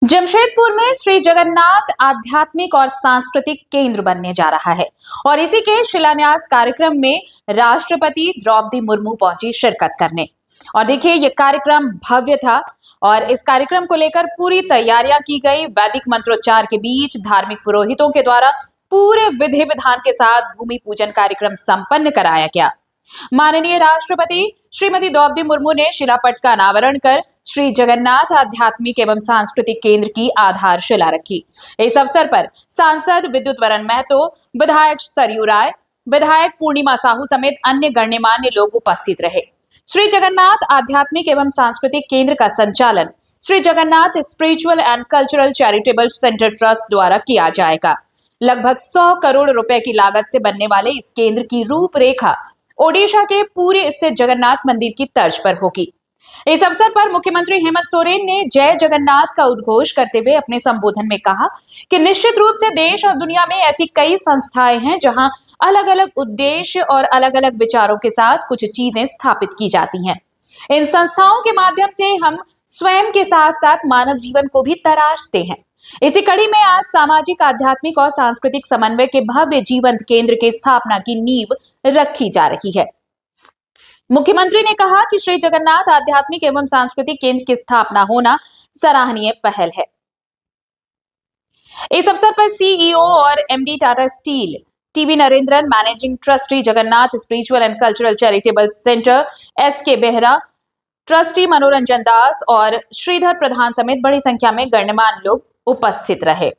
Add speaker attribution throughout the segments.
Speaker 1: जमशेदपुर में श्री जगन्नाथ आध्यात्मिक और सांस्कृतिक केंद्र बनने जा रहा है और इसी के शिलान्यास कार्यक्रम में राष्ट्रपति द्रौपदी मुर्मू पहुंची शिरकत करने। और देखिए, ये कार्यक्रम भव्य था और इस कार्यक्रम को लेकर पूरी तैयारियां की गई। वैदिक मंत्रोच्चार के बीच धार्मिक पुरोहितों के द्वारा पूरे विधि विधान के साथ भूमि पूजन कार्यक्रम संपन्न कराया गया। माननीय राष्ट्रपति श्रीमती द्रौपदी मुर्मू ने शिलापट का अनावरण कर श्री जगन्नाथ आध्यात्मिक एवं सांस्कृतिक केंद्र की आधारशिला रखी। इस अवसर पर सांसद विद्युत वरण महतो, विधायक सरयू राय, विधायक पूर्णिमा साहू समेत अन्य गण्यमान्य लोग उपस्थित रहे। श्री जगन्नाथ आध्यात्मिक एवं सांस्कृतिक केंद्र का संचालन Shri Jagannath spiritual and cultural charitable centre trust द्वारा किया जाएगा। लगभग 100 करोड़ रुपए की लागत से बनने वाले इस केंद्र की रूपरेखा ओडिशा के पूरे स्थित जगन्नाथ मंदिर की तर्ज पर होगी। इस अवसर पर मुख्यमंत्री हेमंत सोरेन ने जय जगन्नाथ का उद्घोष करते हुए अपने संबोधन में कहा कि निश्चित रूप से देश और दुनिया में ऐसी कई संस्थाएं हैं जहां अलग अलग उद्देश्य और अलग अलग विचारों के साथ कुछ चीजें स्थापित की जाती हैं। इन संस्थाओं के माध्यम से हम स्वयं के साथ साथ मानव जीवन को भी तराशते हैं। इसी कड़ी में आज सामाजिक, आध्यात्मिक और सांस्कृतिक समन्वय के भव्य जीवंत केंद्र की स्थापना की नींव रखी जा रही है। मुख्यमंत्री ने कहा कि श्री जगन्नाथ आध्यात्मिक एवं सांस्कृतिक केंद्र की स्थापना होना सराहनीय पहल है। इस अवसर पर सीईओ और MD Tata steel TV Narendran, managing trustee Jagannath spiritual and cultural charitable centre SK Behera, trustee Manoranjan Das और श्रीधर प्रधान समेत बड़ी संख्या में गण्यमान्य लोग उपस्थित रहे।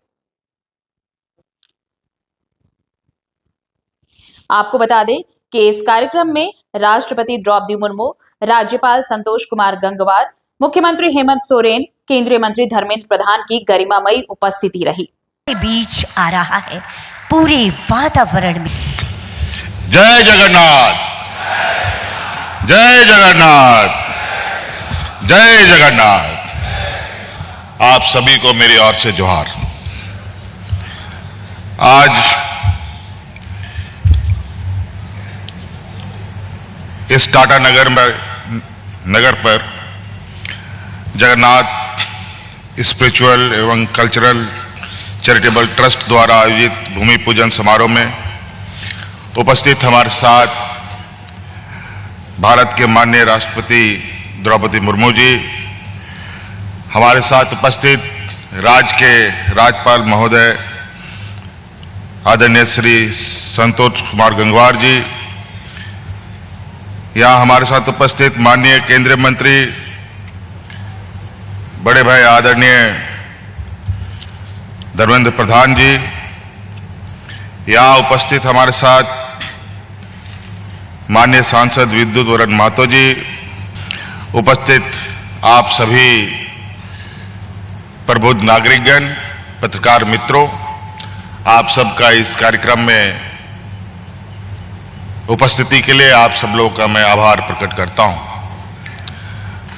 Speaker 1: आपको बता दें कि इस कार्यक्रम में राष्ट्रपति द्रौपदी मुर्मू, राज्यपाल संतोष कुमार गंगवार, मुख्यमंत्री हेमंत सोरेन, केंद्रीय मंत्री धर्मेंद्र प्रधान की गरिमामयी उपस्थिति रही।
Speaker 2: बीच आ रहा है पूरे वातावरण में।
Speaker 3: जय जगन्नाथ, जय जगन्नाथ, जय जगन्नाथ। आप सभी को मेरी ओर से जोहार। आज इस टाटा नगर पर जगन्नाथ स्पिरिचुअल एवं कल्चरल चैरिटेबल ट्रस्ट द्वारा आयोजित भूमि पूजन समारोह में उपस्थित हमारे साथ भारत के माननीय राष्ट्रपति द्रौपदी मुर्मू जी, हमारे साथ उपस्थित राज्य के राज्यपाल महोदय आदरणीय श्री संतोष कुमार गंगवार जी, यहाँ हमारे साथ उपस्थित माननीय केंद्रीय मंत्री बड़े भाई आदरणीय धर्मेंद्र प्रधान जी, यहाँ उपस्थित हमारे साथ माननीय सांसद विद्युत वरण महतो जी, उपस्थित आप सभी प्रबुद्ध नागरिकगण, पत्रकार मित्रों, आप सबका इस कार्यक्रम में उपस्थिति के लिए आप सब लोगों का मैं आभार प्रकट करता हूं।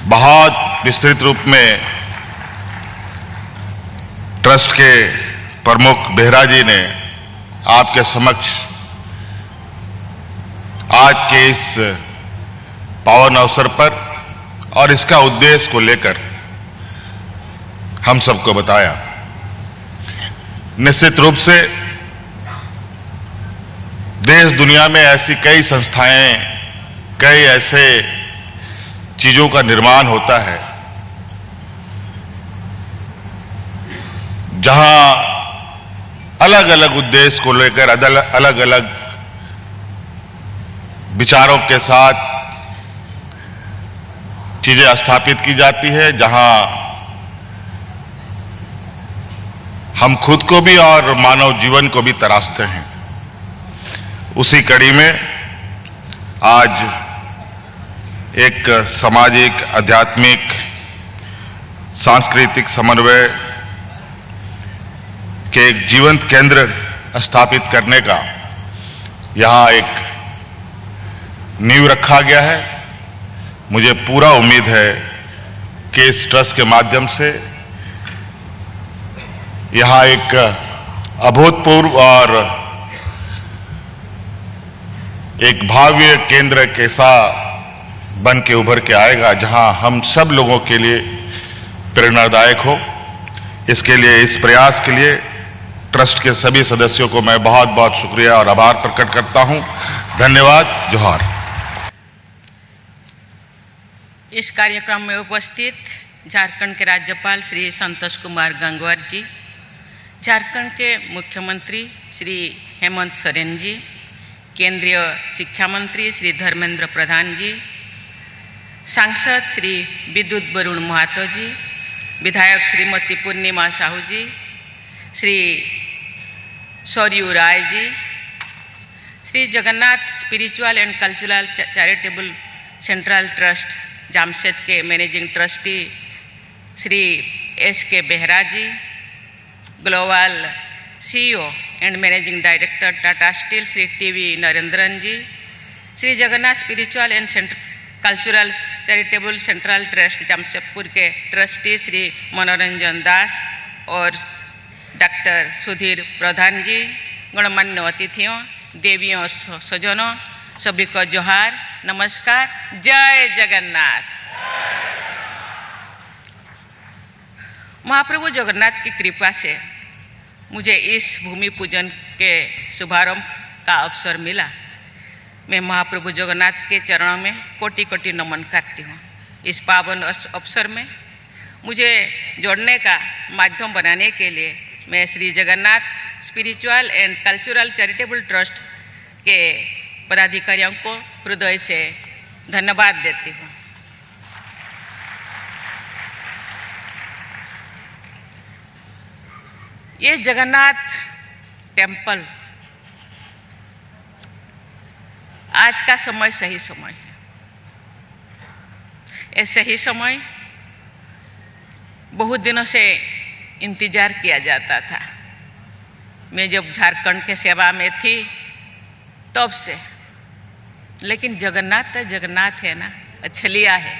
Speaker 3: बहुत विस्तृत रूप में ट्रस्ट के प्रमुख बेहरा जी ने आपके समक्ष आज के इस पावन अवसर पर और इसका उद्देश्य को लेकर हम सबको बताया। निश्चित रूप से देश दुनिया में ऐसी कई संस्थाएं, कई ऐसे चीजों का निर्माण होता है जहां अलग अलग उद्देश्य को लेकर अलग अलग विचारों के साथ चीजें स्थापित की जाती है, जहां हम खुद को भी और मानव जीवन को भी तराशते हैं। उसी कड़ी में आज एक सामाजिक, आध्यात्मिक, सांस्कृतिक समन्वय के एक जीवंत केंद्र स्थापित करने का यहाँ एक नींव रखा गया है। मुझे पूरा उम्मीद है कि इस ट्रस्ट के माध्यम से यहाँ एक अभूतपूर्व और एक भव्य केंद्र कैसा बन के उभर के आएगा, जहां हम सब लोगों के लिए प्रेरणादायक हो। इसके लिए, इस प्रयास के लिए ट्रस्ट के सभी सदस्यों को मैं बहुत बहुत शुक्रिया और आभार प्रकट करता हूं। धन्यवाद। जोहार।
Speaker 4: इस कार्यक्रम में उपस्थित झारखंड के राज्यपाल श्री संतोष कुमार गंगवार जी, झारखंड के मुख्यमंत्री श्री हेमंत सोरेन जी, केंद्रीय शिक्षा मंत्री श्री धर्मेंद्र प्रधान जी, सांसद श्री विद्युत वरुण महातो जी, विधायक Shrimati Purnima Sahu ji, Shri Saryu Rai ji, Shri Jagannath spiritual and cultural charitable central trust Jamshed के managing trustee Shri S K. Behera ji, global CEO and managing director Tata steel Shri T V. Narendran ji, Shri Jagannath spiritual and cultural charitable central trust Jamshedpur के ट्रस्टी श्री मनोरंजन दास और डॉक्टर सुधीर प्रधान जी, गणमान्य अतिथियों, देवियों और सज्जनों, सभी को जोहार, नमस्कार, जय जगन्नाथ। महाप्रभु जगन्नाथ की कृपा से मुझे इस भूमि पूजन के शुभारंभ का अवसर मिला। मैं महाप्रभु जगन्नाथ के चरणों में कोटि कोटि नमन करती हूँ। इस पावन अवसर में मुझे जोड़ने का माध्यम बनाने के लिए मैं Shri Jagannath spiritual and cultural charitable trust के पदाधिकारियों को हृदय से धन्यवाद देती हूँ। ये जगन्नाथ टेम्पल आज का समय सही समय है। ये सही समय बहुत दिनों से इंतजार किया जाता था। मैं जब झारखंड के सेवा में थी तब से, लेकिन जगन्नाथ तो जगन्नाथ है ना, अछलिया है,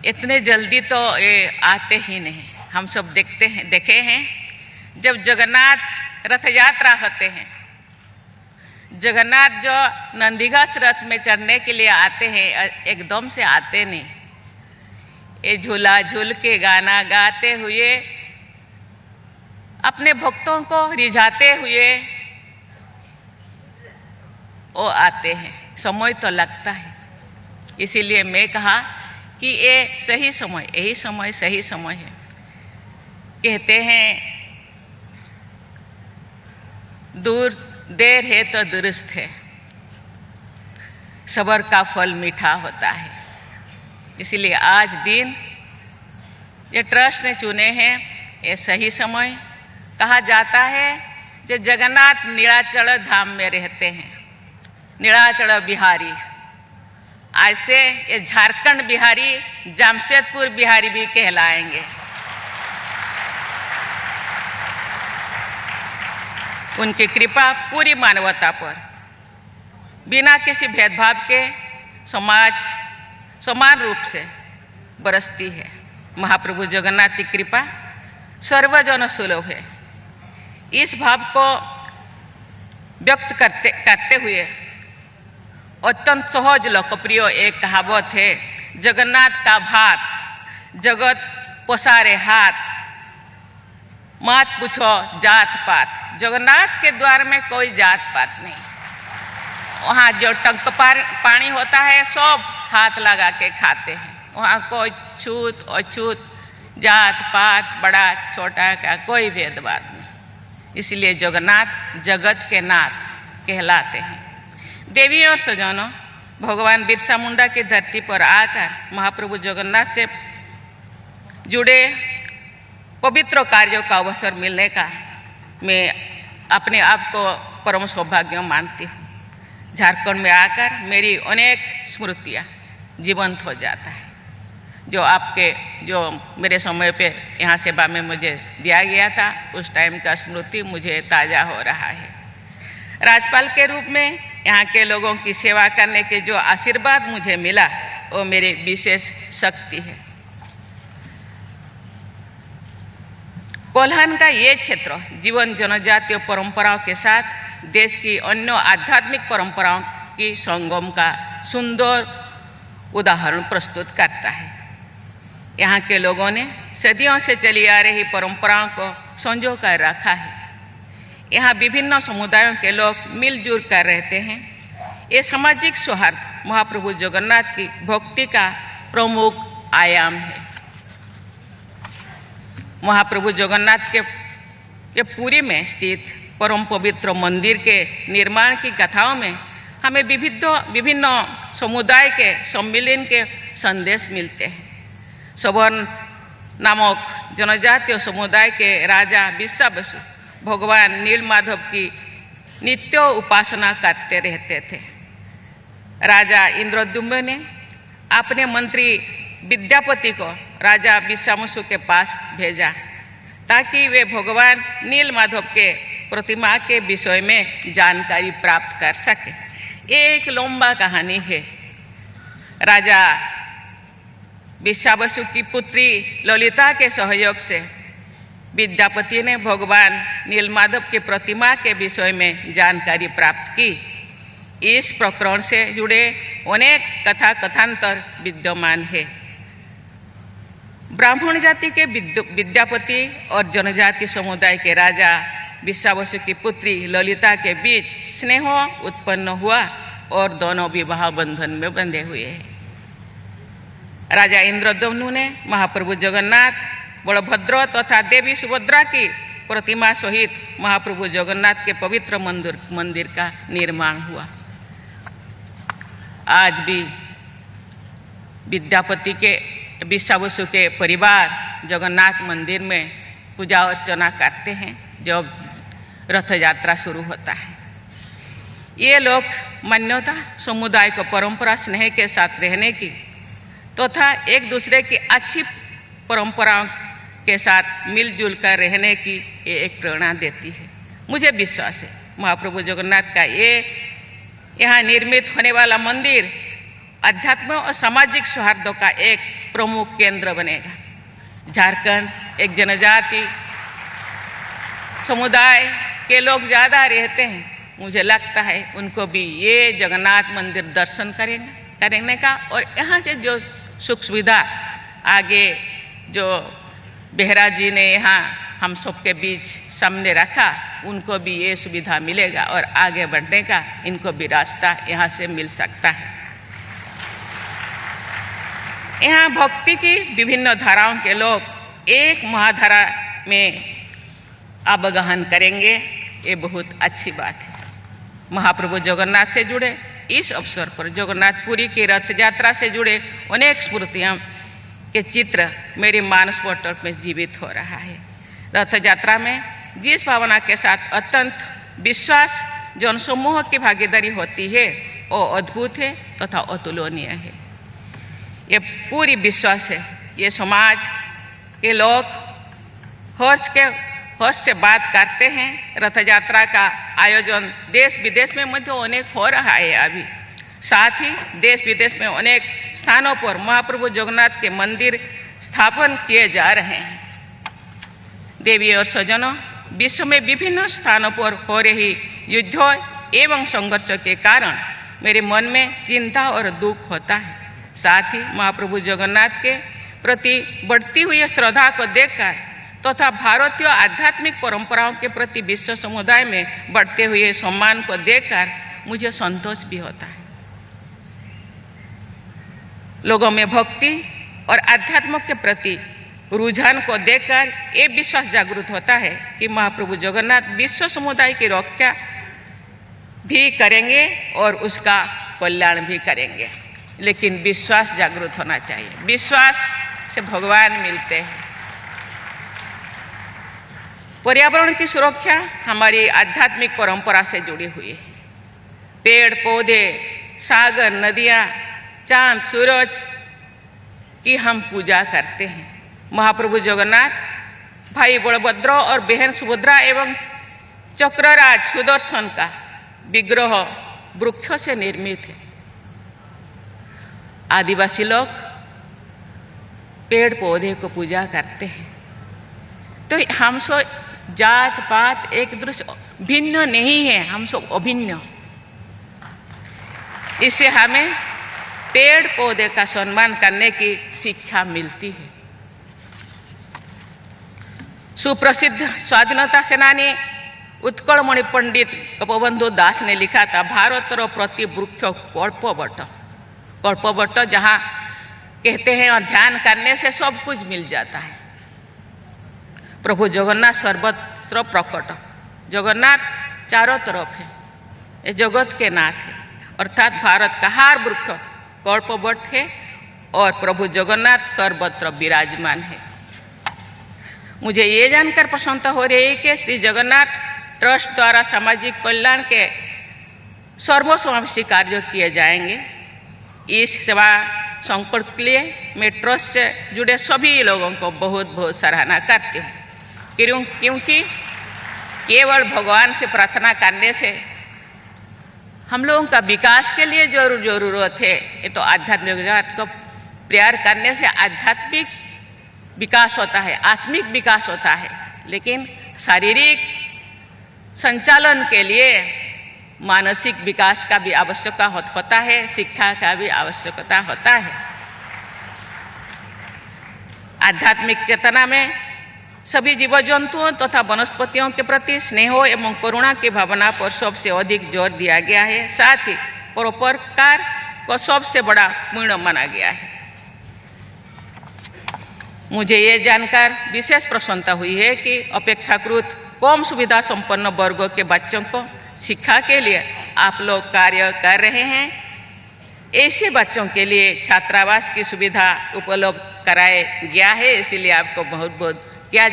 Speaker 4: इतने जल्दी तो ये आते ही नहीं। हम सब देखे हैं जब जगन्नाथ रथ यात्रा होते हैं, जगन्नाथ जो नंदीघोष रथ में चढ़ने के लिए आते हैं, एकदम से आते नहीं। ये झूला झूल के गाना गाते हुए, अपने भक्तों को रिझाते हुए वो आते हैं। समय तो लगता है, इसीलिए मैं कहा कि ये सही समय, यही समय सही समय है। कहते हैं दूर देर है तो दुरुस्त है, सब्र का फल मीठा होता है। इसीलिए आज दिन ये ट्रस्ट ने चुने हैं, ये सही समय। कहा जाता है जो जगन्नाथ नीलाचल धाम में रहते हैं, नीलाचल बिहारी, ऐसे ये झारखंड बिहारी, जमशेदपुर बिहारी भी कहलाएंगे। उनकी कृपा पूरी मानवता पर बिना किसी भेदभाव के समाज समान रूप से बरसती है। महाप्रभु जगन्नाथ की कृपा सर्वजन सुलभ है। इस भाव को व्यक्त करते हुए अत्यंत सहज लोकप्रिय एक कहावत है, जगन्नाथ का भात जगत पसारे हाथ, मत पूछो जात पात। जगन्नाथ के द्वार में कोई जात पात नहीं। वहाँ जो टंक पानी होता है सब हाथ लगा के खाते हैं। वहाँ कोई छूत अछूत, जात पात, बड़ा छोटा का कोई भेदभाव नहीं। इसलिए जगन्नाथ जगत के नाथ कहलाते हैं। देवी और सज्जनों, भगवान बिरसा मुंडा की धरती पर आकर महाप्रभु जगन्नाथ से जुड़े पवित्र कार्यों का अवसर मिलने का मैं अपने आप को परम सौभाग्य मानती हूँ। झारखंड में आकर मेरी अनेक स्मृतियाँ जीवंत हो जाता है। जो मेरे समय पे यहाँ सेवा में मुझे दिया गया था, उस टाइम का स्मृति मुझे ताज़ा हो रहा है। राज्यपाल के रूप में यहाँ के लोगों की सेवा करने के जो आशीर्वाद मुझे मिला, वो मेरी विशेष शक्ति है। कोल्हान का ये क्षेत्र जीवन जनजातीय परंपराओं के साथ देश की अन्य आध्यात्मिक परंपराओं की संगम का सुंदर उदाहरण प्रस्तुत करता है। यहाँ के लोगों ने सदियों से चली आ रही परंपराओं को संजो कर रखा है। यहाँ विभिन्न समुदायों के लोग मिलजुल कर रहते हैं। ये सामाजिक सौहार्द महाप्रभु जगन्नाथ की भक्ति का प्रमुख आयाम है। महाप्रभु जगन्नाथ के पुरी में स्थित परम पवित्र मंदिर के निर्माण की कथाओं में हमें विभिन्न समुदाय के सम्मिलन के संदेश मिलते हैं। सवर्ण नामक जनजातीय समुदाय के राजा विश्वावसु भगवान नीलमाधव की नित्य उपासना करते रहते थे। राजा इंद्रद्युम्न ने अपने मंत्री विद्यापति को राजा विश्वावसु के पास भेजा ताकि वे भगवान नीलमाधव के प्रतिमा के विषय में जानकारी प्राप्त कर सके। एक लंबा कहानी है। राजा विश्वावसु की पुत्री ललिता के सहयोग से विद्यापति ने भगवान नीलमाधव के प्रतिमा के विषय में जानकारी प्राप्त की। इस प्रकरण से जुड़े अनेक कथा कथांतर विद्यमान है। ब्राह्मण जाति के विद्यापति और जनजाति समुदाय के राजा विश्वावसु की पुत्री ललिता के बीच स्नेह उत्पन्न हुआ और दोनों विवाह बंधन में बंधे हुए हैं। राजा इंद्रद्युम्न ने महाप्रभु जगन्नाथ, बलभद्र तथा देवी सुभद्रा की प्रतिमा सहित महाप्रभु जगन्नाथ के पवित्र मंदिर का निर्माण हुआ। आज भी विद्यापति के विश्वावसु के परिवार जगन्नाथ मंदिर में पूजा अर्चना करते हैं जब रथ यात्रा शुरू होता है। ये लोग मान्यता समुदाय को परंपरा स्नेह के साथ रहने की तथा एक दूसरे की अच्छी परंपराओं के साथ मिलजुल कर रहने की ये एक प्रेरणा देती है। मुझे विश्वास है महाप्रभु जगन्नाथ का ये यहाँ निर्मित होने वाला मंदिर अध्यात्म और सामाजिक सौहार्द का एक प्रमुख केंद्र बनेगा। झारखंड एक जनजाति समुदाय के लोग ज़्यादा रहते हैं। मुझे लगता है उनको भी ये जगन्नाथ मंदिर दर्शन करने का और यहाँ से जो सुख सुविधा आगे जो बेहरा जी ने यहाँ हम सबके बीच सामने रखा, उनको भी ये सुविधा मिलेगा और आगे बढ़ने का इनको भी रास्ता यहाँ से मिल सकता है। यहाँ भक्ति की विभिन्न धाराओं के लोग एक महाधारा में अवगाहन करेंगे, ये बहुत अच्छी बात है। महाप्रभु जगन्नाथ से जुड़े इस अवसर पर जगन्नाथपुरी की रथ यात्रा से जुड़े अनेक स्मृतियाँ के चित्र मेरे मानस पटल में जीवित हो रहा है। रथ यात्रा में जिस भावना के साथ अत्यंत विश्वास जनसमूह की भागीदारी होती है वो अद्भुत है तथा अतुलनीय है। ये पूरी विश्वास है ये समाज के लोग हर्ष से बात करते हैं। रथ यात्रा का आयोजन देश विदेश में मध्य अनेक हो रहा है अभी। साथ ही देश विदेश में अनेक स्थानों पर महाप्रभु जगन्नाथ के मंदिर स्थापन किए जा रहे हैं। देवी और स्वजनों, विश्व में विभिन्न स्थानों पर हो रही युद्धों एवं संघर्ष के कारण मेरे मन में चिंता और दुख होता है। साथ ही महाप्रभु जगन्नाथ के प्रति बढ़ती हुई श्रद्धा को देखकर तथा भारतीय आध्यात्मिक परंपराओं के प्रति विश्व समुदाय में बढ़ते हुए सम्मान को देखकर मुझे संतोष भी होता है। लोगों में भक्ति और अध्यात्म के प्रति रुझान को देखकर ये विश्वास जागृत होता है कि महाप्रभु जगन्नाथ विश्व समुदाय की रक्षा भी करेंगे और उसका कल्याण भी करेंगे। लेकिन विश्वास जागृत होना चाहिए। विश्वास से भगवान मिलते हैं। पर्यावरण की सुरक्षा हमारी आध्यात्मिक परंपरा से जुड़ी हुई है। पेड़ पौधे, सागर, नदियाँ, चांद, सूरज की हम पूजा करते हैं। महाप्रभु जगन्नाथ, भाई बलभद्र और बहन सुभद्रा एवं चक्रराज सुदर्शन का विग्रह वृक्षों से निर्मित है। आदिवासी लोग पेड़ पौधे को पूजा करते हैं। तो हम सब जात पात एक दूसरे भिन्न नहीं है, हम सब अभिन्न। इससे हमें पेड़ पौधे का सम्मान करने की शिक्षा मिलती है। सुप्रसिद्ध स्वाधीनता सेनानी उत्कलमणि पंडित गोपबंधु दास ने लिखा था, भारतर प्रति वृक्ष कल्पवट। कल्पवट जहाँ कहते हैं ध्यान करने से सब कुछ मिल जाता है। प्रभु जगन्नाथ सर्वत्र प्रकट, जगन्नाथ चारों तरफ है, ये जगत के नाथ है, अर्थात भारत का हर वृक्ष कल्पवट है और प्रभु जगन्नाथ सर्वत्र विराजमान है। मुझे ये जानकर प्रसन्नता हो रही है कि श्री जगन्नाथ ट्रस्ट द्वारा सामाजिक कल्याण के सर्वसमावेशी कार्य किए जाएंगे। इस सेवा संकल्प के लिए मैं ट्रस्ट से जुड़े सभी लोगों को बहुत बहुत सराहना करती हूँ, क्योंकि केवल भगवान से प्रार्थना करने से हम लोगों का विकास के लिए जरूरत है। ये तो आध्यात्मिक जगत को प्यार करने से आध्यात्मिक विकास होता है, आत्मिक विकास होता है, लेकिन शारीरिक संचालन के लिए मानसिक विकास का भी आवश्यकता होता है, शिक्षा का भी आवश्यकता होता है। आध्यात्मिक चेतना में सभी जीव जंतुओं तथा वनस्पतियों के प्रति स्नेह एवं करुणा की भावना पर सबसे अधिक जोर दिया गया है। साथ ही परोपकार को सबसे बड़ा पुण्य माना गया है। मुझे ये जानकर विशेष प्रसन्नता हुई है कि अपेक्षाकृत कम सुविधा संपन्न वर्गों के बच्चों को शिक्षा के लिए आप लोग कार्य कर रहे हैं। ऐसे बच्चों के लिए छात्रावास की सुविधा उपलब्ध कराया गया है, इसीलिए आपको बहुत बहुत किया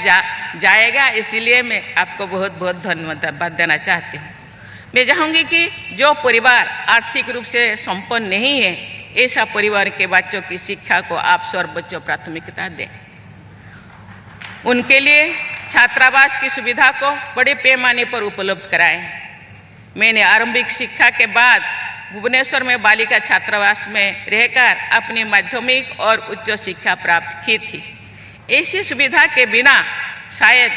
Speaker 4: जाएगा, इसीलिए मैं आपको बहुत बहुत धन्यवाद देना चाहती हूँ। मैं चाहूँगी कि जो परिवार आर्थिक रूप से संपन्न नहीं है, ऐसा परिवार के बच्चों की शिक्षा को आप सर्वोच्च प्राथमिकता दें। उनके लिए छात्रावास की सुविधा को बड़े पैमाने पर उपलब्ध कराएं। मैंने आरंभिक शिक्षा के बाद भुवनेश्वर में बालिका छात्रावास में रहकर अपनी माध्यमिक और उच्च शिक्षा प्राप्त की थी। ऐसी सुविधा के बिना शायद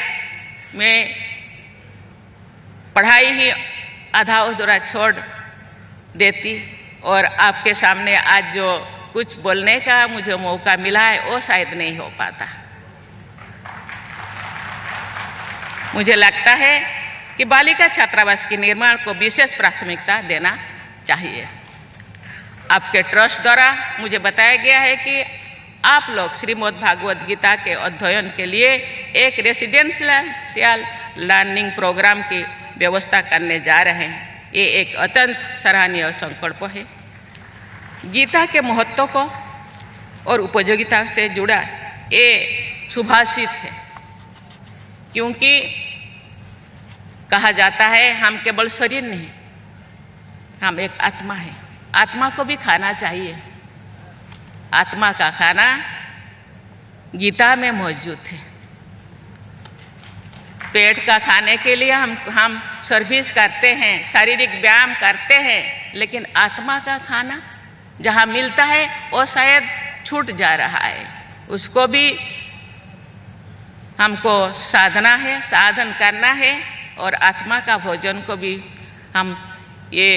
Speaker 4: मैं पढ़ाई ही आधा अधूरा छोड़ देती और आपके सामने आज जो कुछ बोलने का मुझे मौका मिला है वो शायद नहीं हो पाता। मुझे लगता है कि बालिका छात्रावास के निर्माण को विशेष प्राथमिकता देना चाहिए। आपके ट्रस्ट द्वारा मुझे बताया गया है कि आप लोग श्रीमद् भागवत गीता के अध्ययन के लिए एक रेसिडेंशियल लर्निंग प्रोग्राम की व्यवस्था करने जा रहे हैं। ये एक अत्यंत सराहनीय संकल्प है। गीता के महत्व को और उपयोगिता से जुड़ा ये सुभाषित है, क्योंकि कहा जाता है हम केवल शरीर नहीं, हम एक आत्मा है। आत्मा को भी खाना चाहिए। आत्मा का खाना गीता में मौजूद है। पेट का खाने के लिए हम सर्विस करते हैं, शारीरिक व्यायाम करते हैं, लेकिन आत्मा का खाना जहाँ मिलता है वो शायद छूट जा रहा है। उसको भी हमको साधना है, साधन करना है, और आत्मा का भोजन को भी हम ये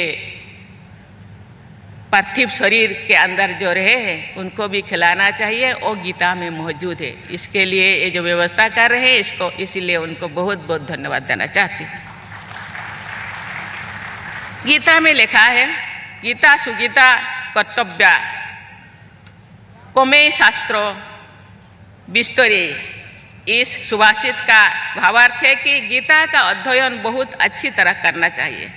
Speaker 4: पार्थिव शरीर के अंदर जो रहे हैं उनको भी खिलाना चाहिए। वो गीता में मौजूद है। इसके लिए ये जो व्यवस्था कर रहे हैं इसको, इसीलिए उनको बहुत बहुत धन्यवाद देना चाहती हूँ। गीता में लिखा है, गीता सुगीता कर्तव्या कोमे शास्त्रो विस्तरे। इस सुभाषित का भावार्थ है कि गीता का अध्ययन बहुत अच्छी तरह करना चाहिए।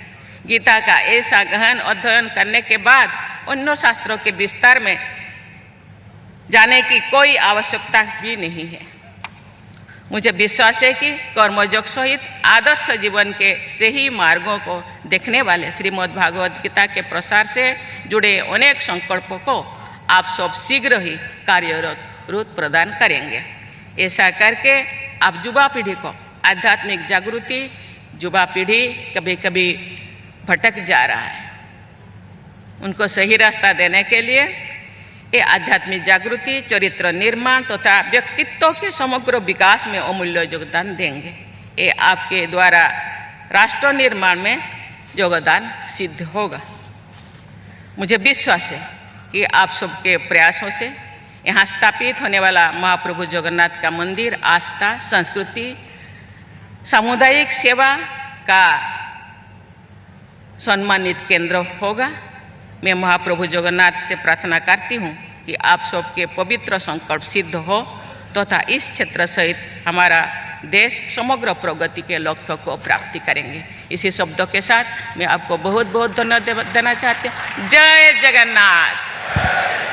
Speaker 4: गीता का ऐसा गहन अध्ययन करने के बाद अन्य शास्त्रों के विस्तार में जाने की कोई आवश्यकता भी नहीं है। मुझे विश्वास है कि कर्मयोग सहित आदर्श जीवन के सही मार्गों को देखने वाले श्रीमद् भागवत गीता के प्रसार से जुड़े अनेक संकल्पों को आप सब शीघ्र ही कार्यरत रूप प्रदान करेंगे। ऐसा करके आप युवा पीढ़ी को आध्यात्मिक जागृति, युवा पीढ़ी कभी कभी भटक जा रहा है, उनको सही रास्ता देने के लिए ये आध्यात्मिक जागृति, चरित्र निर्माण तथा व्यक्तित्व के समग्र विकास में अमूल्य योगदान देंगे। ये आपके द्वारा राष्ट्र निर्माण में योगदान सिद्ध होगा। मुझे विश्वास है कि आप सबके प्रयासों से यहाँ स्थापित होने वाला महाप्रभु जगन्नाथ का मंदिर आस्था, संस्कृति, सामुदायिक सेवा का सम्मानित केंद्र होगा। मैं महाप्रभु जगन्नाथ से प्रार्थना करती हूँ कि आप सबके पवित्र संकल्प सिद्ध हो तथा इस क्षेत्र सहित हमारा देश समग्र प्रगति के लक्ष्य को प्राप्ति करेंगे। इसी शब्दों के साथ मैं आपको बहुत बहुत धन्यवाद देना चाहती हूँ। जय जगन्नाथ।